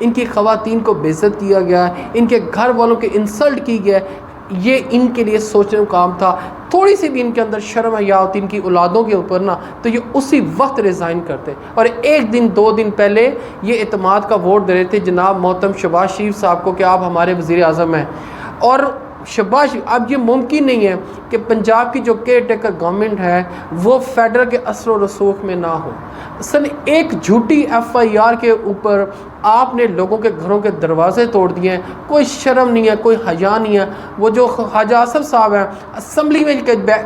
ان کی خواتین کو بے عزت کیا گیا، ان کے گھر والوں کے انسلٹ کی گیا، یہ ان کے لیے سوچنے کا کام تھا۔ تھوڑی سی بھی ان کے اندر شرم حیا ہوتی ان کی اولادوں کے اوپر نا، تو یہ اسی وقت ریزائن کرتے، اور ایک دن 2 دن پہلے یہ اعتماد کا ووٹ دے رہے تھے جناب محترم شہباز شریف صاحب کو کہ آپ ہمارے وزیر اعظم ہیں۔ اور شہباز، اب یہ ممکن نہیں ہے کہ پنجاب کی جو کیئر ٹیکر گورنمنٹ ہے وہ فیڈرل کے اثر و رسوخ میں نہ ہو۔ مثلا ایک جھوٹی FIR کے اوپر آپ نے لوگوں کے گھروں کے دروازے توڑ دیے ہیں، کوئی شرم نہیں ہے، کوئی حیا نہیں ہے۔ وہ جو خواجہ آصف صاحب ہیں اسمبلی میں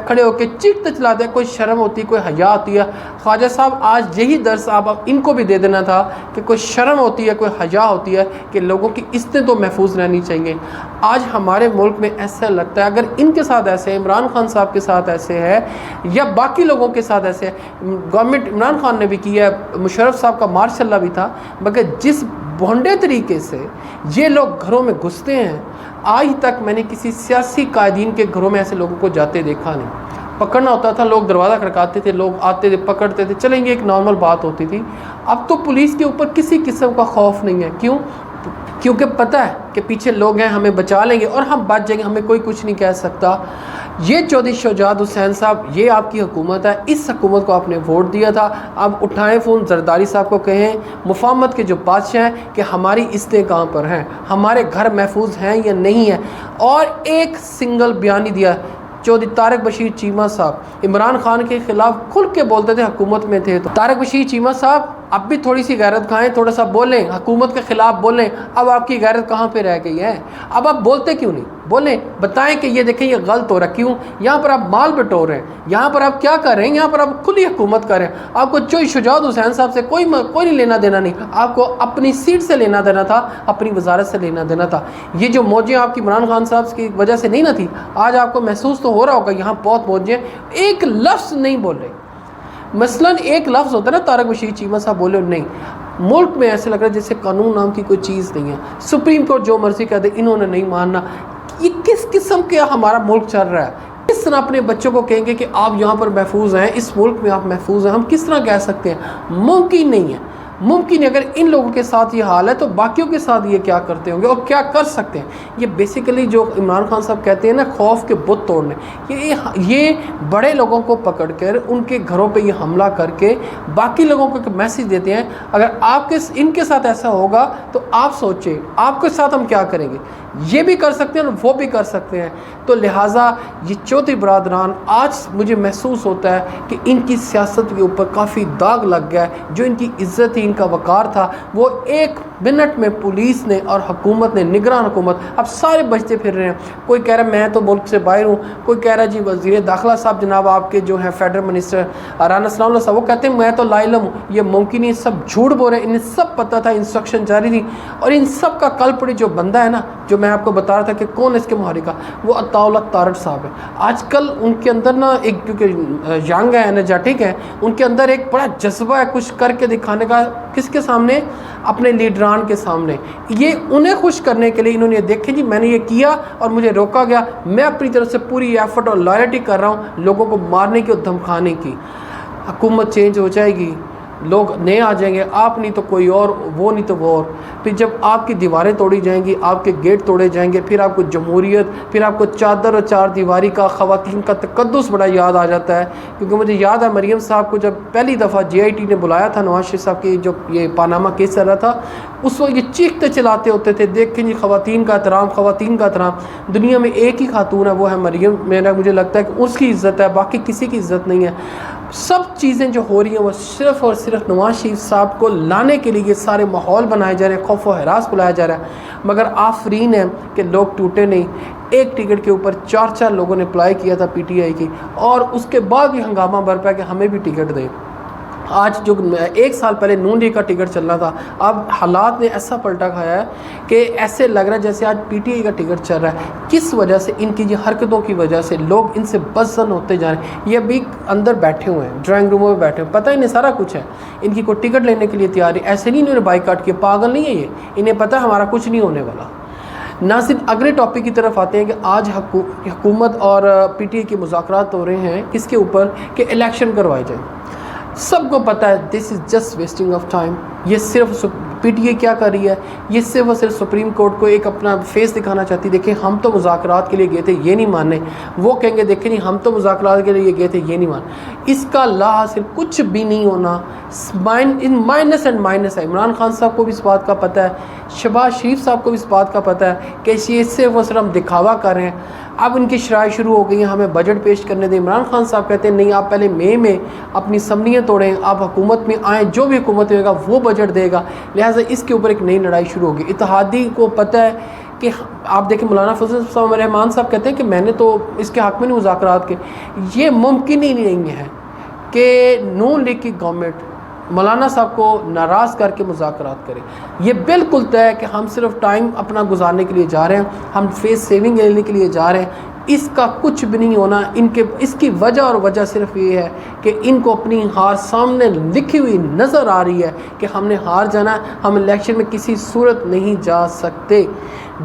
کھڑے ہو کے چیختے چلاتے ہیں، کوئی شرم ہوتی ہے، کوئی حیا ہوتی ہے؟ خواجہ صاحب آج یہی درس آپ ان کو بھی دے دینا تھا کہ کوئی شرم ہوتی ہے، کوئی حیا ہوتی ہے، کہ لوگوں کی عزتیں تو محفوظ رہنی چاہیے۔ آج ہمارے ملک میں ایسا لگتا ہے اگر ان کے ساتھ ایسے ہے، عمران خان صاحب کے ساتھ ایسے ہے، یا باقی لوگوں کے ساتھ ایسے ہے، گورنمنٹ عمران خان نے بھی کیا ہے، مشرف صاحب کا ماشاء اللہ بھی تھا، مگر جس بھونڈے طریقے سے یہ لوگ گھروں میں گھستے ہیں، آج تک میں نے کسی سیاسی قائدین کے گھروں میں ایسے لوگوں کو جاتے دیکھا نہیں۔ پکڑنا ہوتا تھا، لوگ دروازہ کھڑکاتے تھے، لوگ آتے تھے، پکڑتے تھے، چلیں گے، ایک نارمل بات ہوتی تھی۔ اب تو پولیس کے اوپر کسی قسم کا خوف نہیں ہے۔ کیوں؟ کیونکہ پتہ ہے کہ پیچھے لوگ ہیں، ہمیں بچا لیں گے اور ہم بچ جائیں گے، ہمیں کوئی کچھ نہیں کہہ سکتا۔ یہ چودھری شجاعت حسین صاحب، یہ آپ کی حکومت ہے، اس حکومت کو آپ نے ووٹ دیا تھا۔ اب اٹھائیں فون، زرداری صاحب کو کہیں، مفاہمت کے جو بادشاہ ہیں، کہ ہماری عزتیں کہاں پر ہیں، ہمارے گھر محفوظ ہیں یا نہیں ہیں۔ اور ایک سنگل بیان نہیں دیا۔ چودھری طارق بشیر چیمہ صاحب عمران خان کے خلاف کھل کے بولتے تھے، حکومت میں تھے تو۔ طارق بشیر چیمہ صاحب اب بھی تھوڑی سی غیرت کھائیں، تھوڑا سا بولیں، حکومت کے خلاف بولیں۔ اب آپ کی غیرت کہاں پہ رہ گئی ہے؟ اب آپ بولتے کیوں نہیں؟ بولیں، بتائیں کہ یہ دیکھیں یہ غلط ہو رہا ہے۔ کیوں؟ یہاں پر آپ مال بٹور رہے ہیں، یہاں پر آپ کیا کر رہے ہیں؟ یہاں پر آپ کھلی حکومت کر رہے ہیں۔ آپ کو چودھری شجاعت حسین صاحب سے کوئی نہیں لینا دینا نہیں، آپ کو اپنی سیٹ سے لینا دینا تھا، اپنی وزارت سے لینا دینا تھا۔ یہ جو موجیں آپ کی عمران خان صاحب کی وجہ سے نہیں نہ تھی، آج آپ کو محسوس تو ہو رہا ہوگا یہاں بہت موجیں، ایک لفظ نہیں بول رہے۔ مثلا ایک لفظ ہوتا ہے نا، طارق بشیر چیمہ صاحب بولے نہیں۔ ملک میں ایسے لگ رہا ہے جیسے قانون نام کی کوئی چیز نہیں ہے، سپریم کورٹ جو مرضی کہہ دے، انہوں نے نہیں ماننا۔ یہ کس قسم کا ہمارا ملک چل رہا ہے؟ کس طرح اپنے بچوں کو کہیں گے کہ آپ یہاں پر محفوظ ہیں، اس ملک میں آپ محفوظ ہیں؟ ہم کس طرح کہہ سکتے ہیں؟ ممکن نہیں ہے، ممکن ہے۔ اگر ان لوگوں کے ساتھ یہ حال ہے تو باقیوں کے ساتھ یہ کیا کرتے ہوں گے اور کیا کر سکتے ہیں؟ یہ بیسیکلی جو عمران خان صاحب کہتے ہیں نا، خوف کے بت توڑنے، یہ بڑے لوگوں کو پکڑ کر ان کے گھروں پہ یہ حملہ کر کے باقی لوگوں کو ایک میسیج دیتے ہیں۔ اگر آپ کے ان کے ساتھ ایسا ہوگا تو آپ سوچیں آپ کے ساتھ ہم کیا کریں گے۔ یہ بھی کر سکتے ہیں اور وہ بھی کر سکتے ہیں۔ تو لہٰذا یہ چودھری برادران، آج مجھے محسوس ہوتا ہے کہ ان کی سیاست کے اوپر کافی داغ لگ گیا ہے۔ جو ان کی عزت تھی، ان کا وقار تھا، وہ ایک منٹ میں پولیس نے اور حکومت نے، نگران حکومت، اب سارے بچتے پھر رہے ہیں۔ کوئی کہہ رہا ہے میں تو ملک سے باہر ہوں، کوئی کہہ رہا ہے جی وزیر داخلہ صاحب جناب آپ کے جو ہیں فیڈرل منسٹر رانا ثناء اللہ صاحب، وہ کہتے ہیں میں تو لا علم ہوں۔ یہ ممکن نہیں، سب جھوٹ بول رہے ہیں۔ انہیں سب پتہ تھا، انسٹرکشن جاری تھی، اور ان سب کا کلپڑ جو بندہ ہے نا، جو میں آپ کو بتا رہا تھا کہ کون اس کے محرک، وہ عطاء اللہ طارٹ صاحب ہے۔ آج کل ان کے اندر نا ایک، کیونکہ ینگ ہے، انرجیٹک ہے، ان کے اندر ایک بڑا جذبہ ہے کچھ کر کے دکھانے کا۔ کس کے سامنے؟ اپنے لیڈران کے سامنے۔ یہ انہیں خوش کرنے کے لیے انہوں نے دیکھیں جی میں نے یہ کیا اور مجھے روکا گیا، میں اپنی طرف سے پوری ایفرٹ اور لائلٹی کر رہا ہوں لوگوں کو مارنے کی اور دھمکانے کی۔ حکومت چینج ہو جائے گی، لوگ نئے آ جائیں گے، آپ نہیں تو کوئی اور، وہ نہیں تو وہ اور۔ پھر جب آپ کی دیواریں توڑی جائیں گی، آپ کے گیٹ توڑے جائیں گے، پھر آپ کو جمہوریت، پھر آپ کو چادر اور چار دیواری کا، خواتین کا تقدس بڑا یاد آ جاتا ہے۔ کیونکہ مجھے یاد ہے مریم صاحب کو جب پہلی دفعہ JIT نے بلایا تھا، نواز شریف صاحب کی جو یہ پاناما کیس چل رہا تھا، اس وقت یہ چیختے چلاتے ہوتے تھے، دیکھیں جی خواتین کا احترام، خواتین کا احترام۔ دنیا میں ایک ہی خاتون ہے، وہ ہے مریم۔ مجھے لگتا ہے کہ اس کی عزت ہے، باقی کسی کی عزت نہیں ہے۔ سب چیزیں جو ہو رہی ہیں وہ صرف اور صرف نواز شریف صاحب کو لانے کے لیے یہ سارے ماحول بنائے جا رہے ہیں، خوف و ہراس بلایا جا رہا ہے۔ مگر آفرین ہے کہ لوگ ٹوٹے نہیں۔ ایک ٹکٹ کے اوپر 4 لوگوں نے اپلائی کیا تھا PTI کی، اور اس کے بعد بھی ہنگامہ برپا کہ ہمیں بھی ٹکٹ دیں۔ آج جو 1 سال پہلے نون لیگ کا ٹکٹ چلنا تھا، اب حالات نے ایسا پلٹا کھایا ہے کہ ایسے لگ رہا ہے جیسے آج PTI کا ٹکٹ چل رہا ہے۔ کس وجہ سے؟ ان کی یہ حرکتوں کی وجہ سے لوگ ان سے بزن ہوتے جا رہے ہیں۔ یہ ابھی اندر بیٹھے ہوئے ہیں، ڈرائنگ روموں میں بیٹھے ہوئے، پتہ انہیں سارا کچھ ہے، ان کی کوئی ٹکٹ لینے کے لیے تیاری ایسے نہیں، انہوں نے بائیکاٹ کیا، پاگل نہیں ہے یہ، انہیں پتہ ہمارا کچھ نہیں ہونے والا۔ ناظرین اگلے ٹاپک کی طرف آتے ہیں کہ آج حکومت اور PTI کے مذاکرات ہو رہے ہیں کس کے اوپر؟ کہ الیکشن کروائے جائیں۔ سب کو پتہ ہے this is just wasting of time. یہ صرف پی ٹی اے کیا کر رہی ہے, یہ صرف اور صرف سپریم کورٹ کو ایک اپنا فیس دکھانا چاہتی. دیکھیں ہم تو مذاکرات کے لیے گئے تھے, یہ نہیں ماننے. وہ کہیں گے دیکھیں نہیں ہم تو مذاکرات کے لیے گئے تھے, یہ نہیں مان. اس کا لا حاصل کچھ بھی نہیں ہونا, مائنس اینڈ مائنس ہے. عمران خان صاحب کو بھی اس بات کا پتہ ہے, شہباز شریف صاحب کو بھی اس بات کا پتہ ہے کہ یہ صرف اور صرف ہم دکھاوا کر رہے ہیں. اب ان کی شرائع شروع ہو گئی ہیں, ہمیں بجٹ پیش کرنے دیں. عمران خان صاحب کہتے ہیں نہیں, آپ پہلے مئی میں اپنی اسمبلیاں توڑیں, آپ حکومت میں آئیں, جو بھی حکومت ہوگا وہ بجٹ دے گا. لہٰذا اس کے اوپر ایک نئی لڑائی شروع ہوگی. اتحادی کو پتہ ہے کہ آپ دیکھیں مولانا فضل الرحمان صاحب کہتے ہیں کہ میں نے تو اس کے حق میں نہیں مذاکرات کے. یہ ممکن ہی نہیں ہے کہ نون لیگ کی گورنمنٹ مولانا صاحب کو ناراض کر کے مذاکرات کرے. یہ بالکل طے ہے کہ ہم صرف ٹائم اپنا گزارنے کے لیے جا رہے ہیں, ہم فیس سیونگ لینے کے لیے جا رہے ہیں. اس کا کچھ بھی نہیں ہونا. اس کی وجہ صرف یہ ہے کہ ان کو اپنی ہار سامنے لکھی ہوئی نظر آ رہی ہے کہ ہم نے ہار جانا ہے, ہم الیکشن میں کسی صورت نہیں جا سکتے.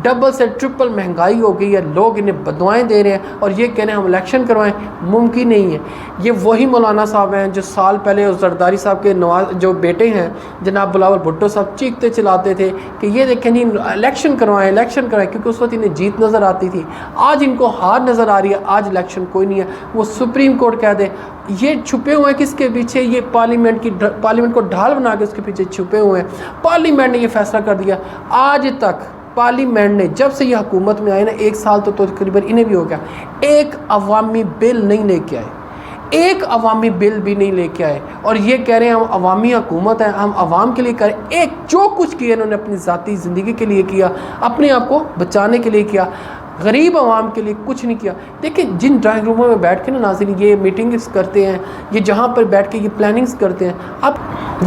ڈبل سے ٹرپل مہنگائی ہو گئی ہے, لوگ انہیں بدوائیں دے رہے ہیں اور یہ کہہ رہے ہیں ہم الیکشن کروائیں. ممکن نہیں ہے. یہ وہی مولانا صاحب ہیں جو سال پہلے زرداری صاحب کے جو بیٹے ہیں جناب بلاول بھٹو صاحب چیختے چلاتے تھے کہ یہ دیکھیں نہیں الیکشن کروائیں کیونکہ اس وقت انہیں جیت نظر آتی تھی. آج ان کو ہار نظر آ رہی ہے, آج الیکشن کوئی نہیں ہے. وہ سپریم کورٹ کہہ دے. یہ چھپے ہوئے ہیں کس کے پیچھے؟ یہ پارلیمنٹ کو ڈھال بنا کے اس کے پیچھے چھپے ہوئے ہیں. پارلیمنٹ نے یہ فیصلہ کر دیا. آج تک پارلیمنٹ نے جب سے یہ حکومت میں آئے نا, ایک سال تو تقریباً انہیں بھی ہو گیا, ایک عوامی بل نہیں لے کے آئے. ایک عوامی بل بھی نہیں لے کے آئے. اور یہ کہہ رہے ہیں ہم عوامی حکومت ہیں, ہم عوام کے لیے کریں. ایک جو کچھ کیا انہوں نے اپنی ذاتی زندگی کے لیے کیا, اپنے آپ کو بچانے کے لیے کیا, غریب عوام کے لیے کچھ نہیں کیا. دیکھیں جن ڈرائنگ روموں میں بیٹھ کے نا ناظرین یہ میٹنگز کرتے ہیں, یہ جہاں پر بیٹھ کے یہ پلاننگز کرتے ہیں, اب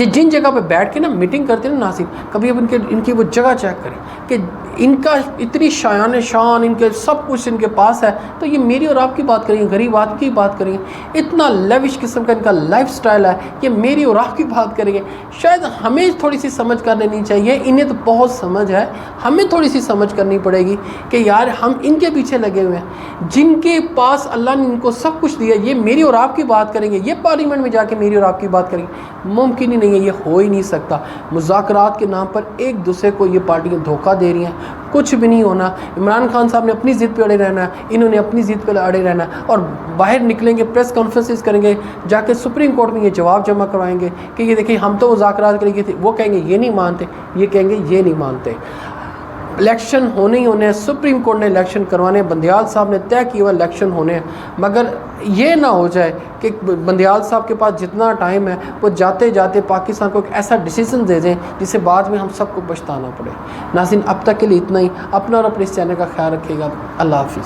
یہ جن جگہ پہ بیٹھ کے نا میٹنگ کرتے ہیں نا ناظرین, کبھی اب ان کی وہ جگہ چیک کریں کہ ان کا اتنی شایان شان, ان کے سب کچھ ان کے پاس ہے, تو یہ میری اور آپ کی بات کریں گے, غریب آدمی کی بات کریں گے. اتنا لیوش قسم کا ان کا لائف سٹائل ہے, یہ میری اور آپ کی بات کریں گے. شاید ہمیں تھوڑی سی سمجھ کر لینی چاہیے. انہیں تو بہت سمجھ ہے, ہمیں تھوڑی سی سمجھ کرنی پڑے گی کہ یار ہم ان کے پیچھے لگے ہوئے ہیں جن کے پاس اللہ نے ان کو سب کچھ دیا. یہ میری اور آپ کی بات کریں گے, یہ پارلیمنٹ میں جا کے میری اور آپ کی بات کریں گے. ممکن ہی نہیں ہے, یہ ہو ہی نہیں سکتا. مذاکرات کے نام پر ایک دوسرے کو یہ پارٹیاں دھوکہ دے رہی ہیں. کچھ بھی نہیں ہونا. عمران خان صاحب نے اپنی ضد پہ اڑے رہنا ہے, انہوں نے اپنی ضد پہ اڑے رہنا ہے, اور باہر نکلیں گے, پریس کانفرنسز کریں گے, جا کے سپریم کورٹ میں یہ جواب جمع کروائیں گے کہ یہ دیکھیں ہم تو مذاکرات کے لیے تھے. وہ کہیں گے یہ نہیں مانتے, یہ کہیں گے یہ نہیں مانتے. الیکشن ہونے ہی ہونے ہیں. سپریم کورٹ نے الیکشن کروانے, بندیال صاحب نے طے کیا ہوا الیکشن ہونے ہیں. مگر یہ نہ ہو جائے کہ بندیال صاحب کے پاس جتنا ٹائم ہے وہ جاتے جاتے پاکستان کو ایک ایسا ڈیسیژن دے دیں جسے بعد میں ہم سب کو پچھتانا پڑے. ناظرین اب تک کے لیے اتنا ہی. اپنا اور اپنے اس چینل کا خیال رکھیے گا. اللہ حافظ.